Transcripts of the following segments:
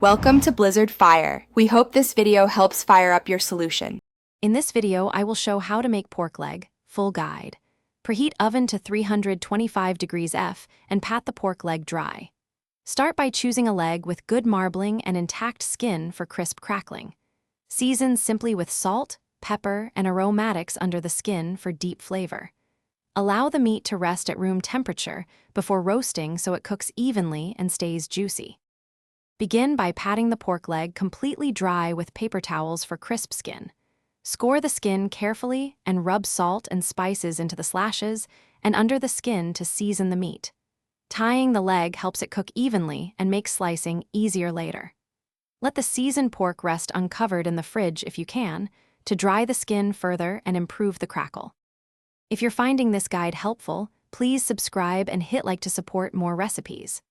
Welcome to Blizzard Fire. We hope this video helps fire up your solution. In this video, I will show how to make pork leg, full guide. Preheat oven to 325 degrees F and pat the pork leg dry. Start by choosing a leg with good marbling and intact skin for crisp crackling. Season simply with salt, pepper, and aromatics under the skin for deep flavor. Allow the meat to rest at room temperature before roasting so it cooks evenly and stays juicy. Begin by patting the pork leg completely dry with paper towels for crisp skin. Score the skin carefully and rub salt and spices into the slashes and under the skin to season the meat. Tying the leg helps it cook evenly and makes slicing easier later. Let the seasoned pork rest uncovered in the fridge if you can, to dry the skin further and improve the crackle. If you're finding this guide helpful, please subscribe and hit like to support more recipes.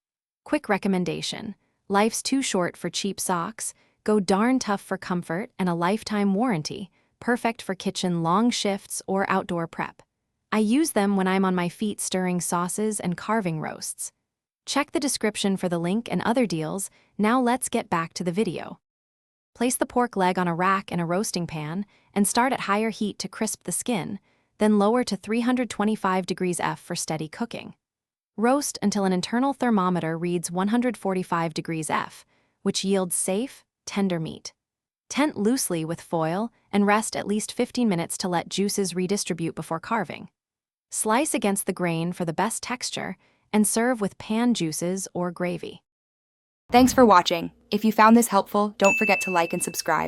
Quick recommendation: life's too short for cheap socks. Go darn tough for comfort and a lifetime warranty, perfect for kitchen long shifts or outdoor prep. I use them when I'm on my feet stirring sauces and carving roasts. Check the description for the link and other deals. Now let's get back to the video. Place the pork leg on a rack in a roasting pan and start at higher heat to crisp the skin, then lower to 325 degrees F for steady cooking. Roast until an internal thermometer reads 145 degrees F, which yields safe, tender meat. Tent loosely with foil and rest at least 15 minutes to let juices redistribute before carving. Slice against the grain for the best texture and serve with pan juices or gravy. Thanks for watching. If you found this helpful, don't forget to like and subscribe.